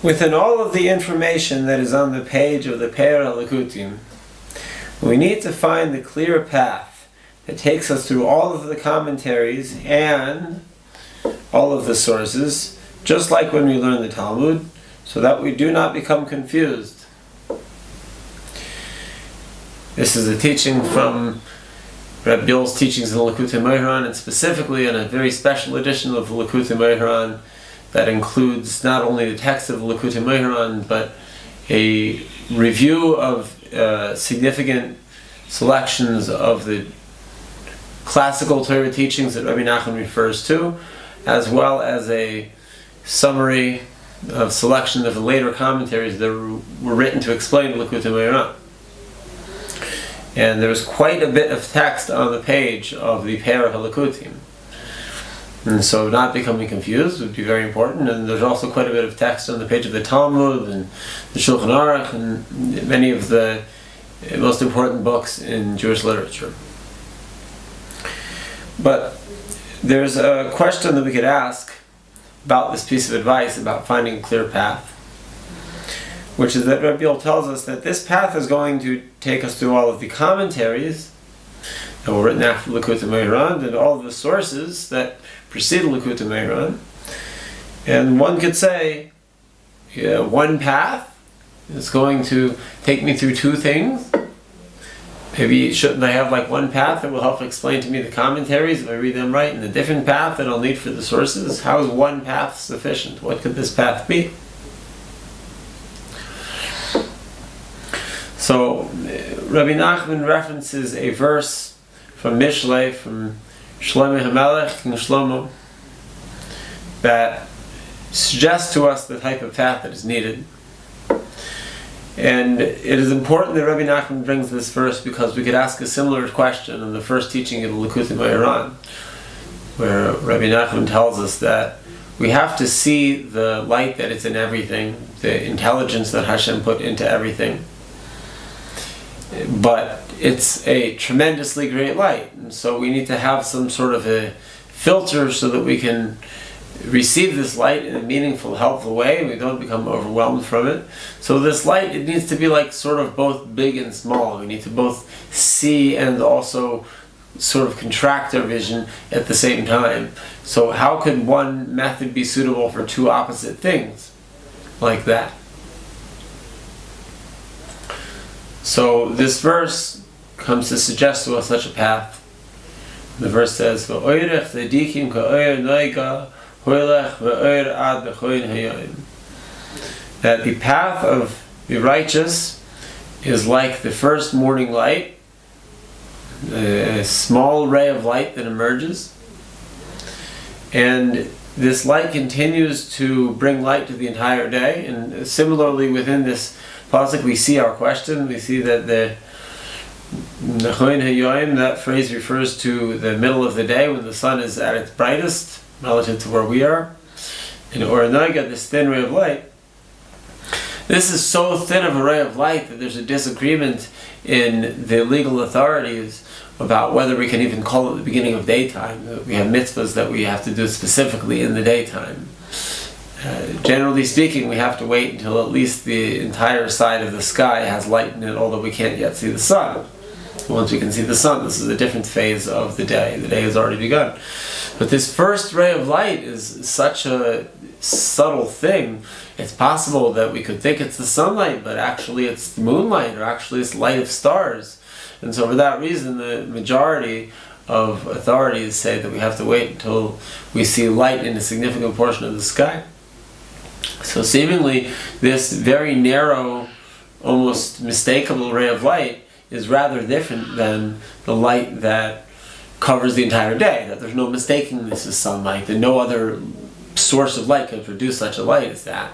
Within all of the information that is on the page of the Pe'er HaLikutim, we need to find the clear path that takes us through all of the commentaries and all of the sources, just like when we learn the Talmud, so that we do not become confused. This is a teaching from Reb Yol's teachings in the Likutei Moharan, and specifically in a very special edition of the Likutei Moharan that includes not only the text of the Likutei Moharan, but a review of significant selections of the classical Torah teachings that Rabbi Nachman refers to, as well as a summary of selection of the later commentaries that were written to explain the Likutei Moharan. And there's quite a bit of text on the page of the Pe'er HaLikutim. And so not becoming confused would be very important. And there's also quite a bit of text on the page of the Talmud and the Shulchan Aruch and many of the most important books in Jewish literature. But there's a question that we could ask about this piece of advice about finding a clear path, which is that Rabbi Yol tells us that this path is going to take us through all of the commentaries that were written after Likutei Moharan and all of the sources that precede Likutei Moharan. And one could say, one path is going to take me through two things. Maybe shouldn't I have like one path that will help explain to me the commentaries if I read them right, and a different path that I'll need for the sources? How is one path sufficient? What could this path be? So, Rabbi Nachman references a verse from Mishlei, from Shlomo HaMelech, King Shlomo, that suggests to us the type of path that is needed. And it is important that Rabbi Nachman brings this verse because we could ask a similar question in the first teaching of the Likutei Moharan, where Rabbi Nachman tells us that we have to see the light that is in everything, the intelligence that Hashem put into everything. But it's a tremendously great light, and so we need to have some sort of a filter so that we can receive this light in a meaningful, helpful way, and we don't become overwhelmed from it. So this light, it needs to be like sort of both big and small. We need to both see and also sort of contract our vision at the same time. So how could one method be suitable for two opposite things like that? So this verse comes to suggest to us such a path. The verse says, that the path of the righteous is like the first morning light, a small ray of light that emerges, and this light continues to bring light to the entire day. And similarly within this pasuk we see our question. We see that the Nechoin Hayoim, that phrase refers to the middle of the day when the sun is at its brightest relative to where we are. In Or Naga, this thin ray of light, this is so thin of a ray of light that there's a disagreement in the legal authorities about whether we can even call it the beginning of daytime. We have mitzvahs that we have to do specifically in the daytime. Generally speaking, we have to wait until at least the entire side of the sky has light in it, although we can't yet see the sun. Once we can see the sun, this is a different phase of the day. The day has already begun. But this first ray of light is such a subtle thing. It's possible that we could think it's the sunlight, but actually it's the moonlight, or actually it's light of stars. And so for that reason, the majority of authorities say that we have to wait until we see light in a significant portion of the sky. So seemingly, this very narrow, almost mistakable ray of light is rather different than the light that covers the entire day, that there's no mistaking this as sunlight, that no other source of light can produce such a light as that.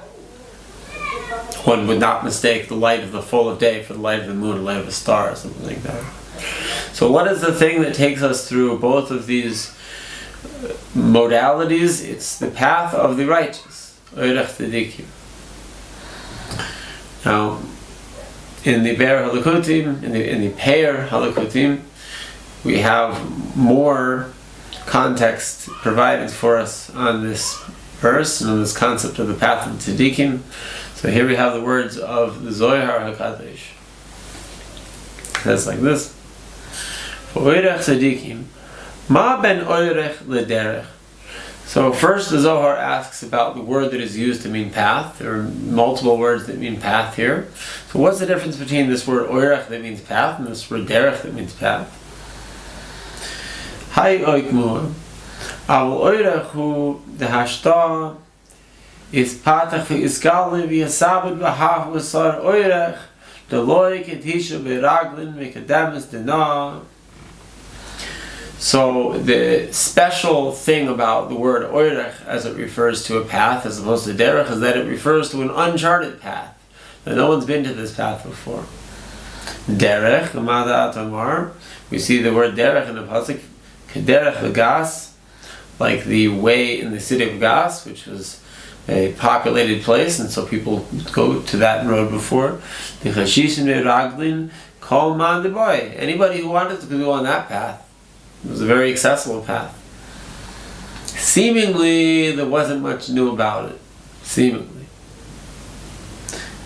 One would not mistake the light of the full of day for the light of the moon or light of a star or something like that. So what is the thing that takes us through both of these modalities? It's the path of the righteous. Now, in the Pe'er HaLikutim, in the Pe'er HaLikutim, we have more context provided for us on this verse and on this concept of the path of tzaddikim. So here we have the words of the Zohar HaKadosh. It says like this: Oirech tzaddikim, ma ben oirech lederech. So first the Zohar asks about the word that is used to mean path. There are multiple words that mean path here. So what's the difference between this word oirech that means path and this word derech that means path? Hai oikmu, avol oirech hu dehashta is patach v'isgali v'yasabed v'hach v'sar oirech deloi ketisha v'raglin v'kedemes denah. So the special thing about the word oirech as it refers to a path as opposed to derech is that it refers to an uncharted path. That no one's been to this path before. Derech, l'mada atamar, we see the word derech in the pasuk, kederech v'gas, like the way in the city of Gas, which was a populated place, and so people go to that road before. The chashishin v'raglin kol man deboy. Anybody who wanted to go on that path. It was a very accessible path. Seemingly, there wasn't much new about it. Seemingly.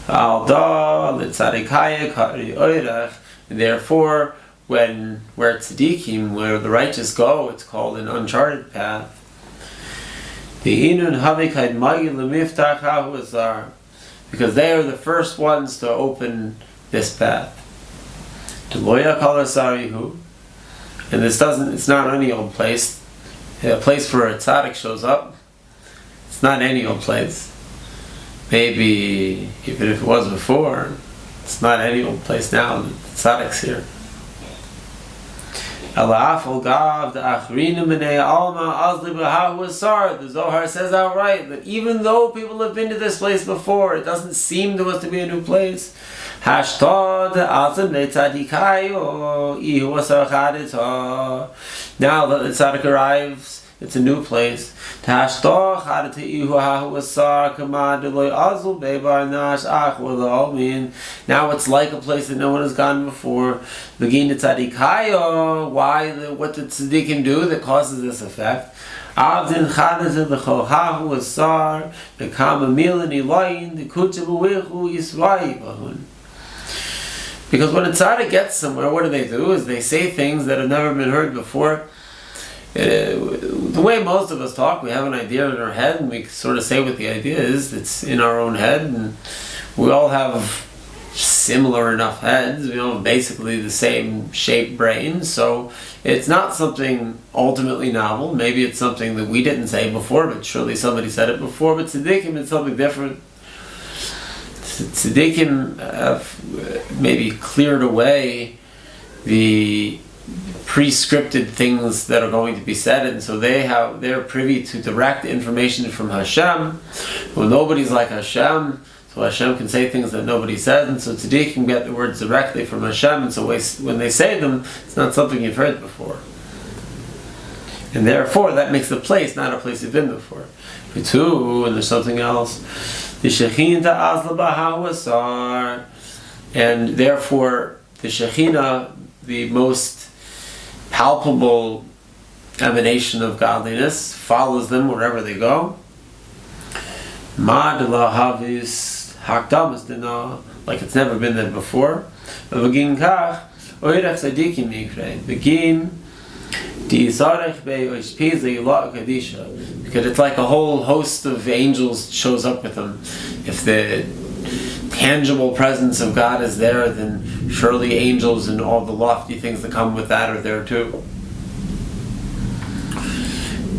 Therefore, where tzaddikim, where the righteous go, it's called an uncharted path. Because they are the first ones to open this path. And it's not any old place. A place where a tzaddik shows up. It's not any old place. Maybe, even if it was before, it's not any old place now. The tzaddik's here. The Zohar says outright that even though people have been to this place before, it doesn't seem to us to be a new place. Now that the tzaddik arrives, it's a new place. Now it's like a place that no one has gone before. What did tzaddikim do that causes this effect? Because when a tzaddik gets somewhere, what do? Is they say things that have never been heard before. The way most of us talk, we have an idea in our head, and we sort of say what the idea is. It's in our own head, and we all have similar enough heads. We all have basically the same shaped brains, so it's not something ultimately novel. Maybe it's something that we didn't say before, but surely somebody said it before. But tzaddikim, it's something different. Tzaddikim have maybe cleared away the pre-scripted things that are going to be said, and so they're privy to direct information from Hashem. Well, nobody's like Hashem, so Hashem can say things that nobody says, and so tzaddik can get the words directly from Hashem, and so when they say them, it's not something you've heard before. And therefore, that makes the place not a place you've been before. For two, and there's something else. The Shekhinah azla b'hawasar, and therefore the Shekhinah, the most palpable emanation of godliness, follows them wherever they go. Ma de la havis hakdamas dina, like it's never been there before. Begin kach oirach tzaddikim mikre. Begin di'izarech be'oishpiz le'ilot kadisha, because it's like a whole host of angels shows up with them. If the tangible presence of God is there, then surely angels and all the lofty things that come with that are there too.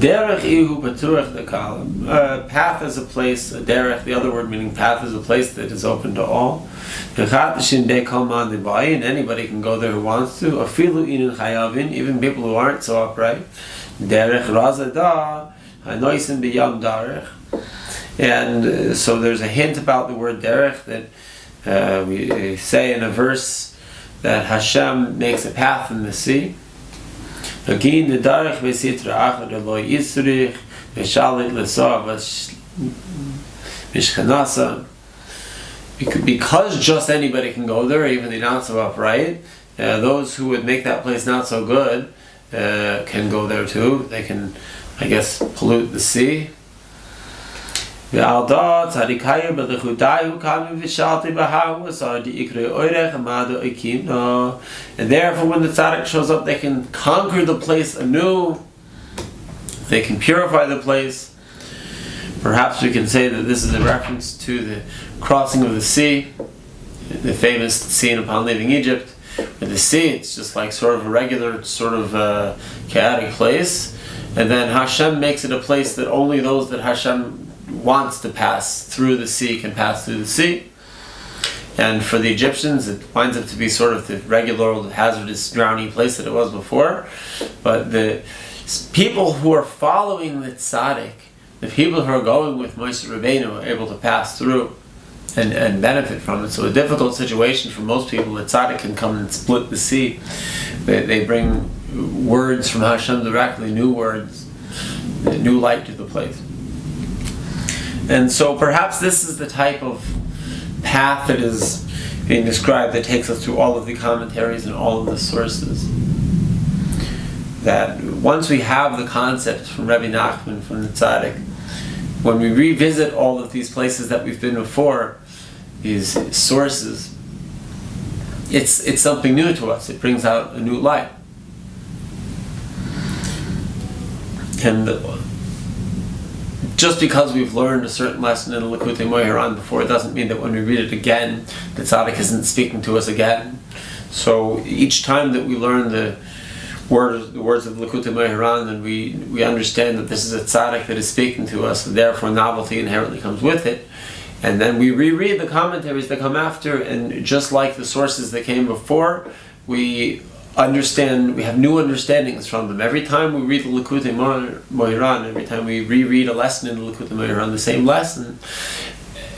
Derech ihu b'turech dekalim. Path is a place, derech, the other word meaning path, is a place that is open to all. And anybody can go there who wants to. Afilu inin chayavin, even people who aren't so upright. Derech razada, hanoisin b'yam darech. And so there's a hint about the word derech that we say in a verse that Hashem makes a path in the sea. Again, the darech v'sitra achad lo yisrich v'shalit l'sor v'shchanasa. Because just anybody can go there, even the not so upright, those who would make that place not so good can go there too. They can, I guess, pollute the sea. Ve'alda tzadikayu b'lechudayu kami v'shalti b'hawas adi ikrei oirech amadu ikimno. And therefore, when the tzaddik shows up, they can conquer the place anew. They can purify the place. Perhaps we can say that this is a reference to the crossing of the sea, the famous scene upon leaving Egypt. With the sea, it's just like sort of a regular, sort of chaotic place. And then Hashem makes it a place that only those that Hashem wants to pass through the sea can pass through the sea. And for the Egyptians, it winds up to be sort of the regular old hazardous drowning place that it was before. But the people who are following the tzaddik, the people who are going with Moshe Rabbeinu, are able to pass through and benefit from it. So a difficult situation for most people, the tzaddik can come and split the sea. They bring words from Hashem directly, new words, new light to the place. And so perhaps this is the type of path that is being described that takes us through all of the commentaries and all of the sources. That once we have the concept from Rabbi Nachman, from the tzaddik, when we revisit all of these places that we've been before, these sources, it's something new to us. It brings out a new light. And just because we've learned a certain lesson in Likutei Moharan before, it doesn't mean that when we read it again, the tzaddik isn't speaking to us again. So each time that we learn the words of Likutei Moharan, and we understand that this is a tzaddik that is speaking to us, and therefore novelty inherently comes with it. And then we reread the commentaries that come after, and just like the sources that came before, we have new understandings from them. Every time we read the Likutei Moharan, every time we reread a lesson in the Likutei Moharan, the same lesson,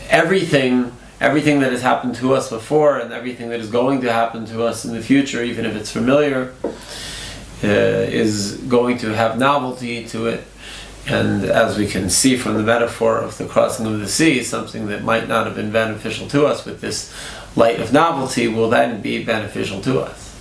everything that has happened to us before, and everything that is going to happen to us in the future, even if it's familiar, is going to have novelty to it. And as we can see from the metaphor of the crossing of the sea, something that might not have been beneficial to us with this light of novelty will then be beneficial to us.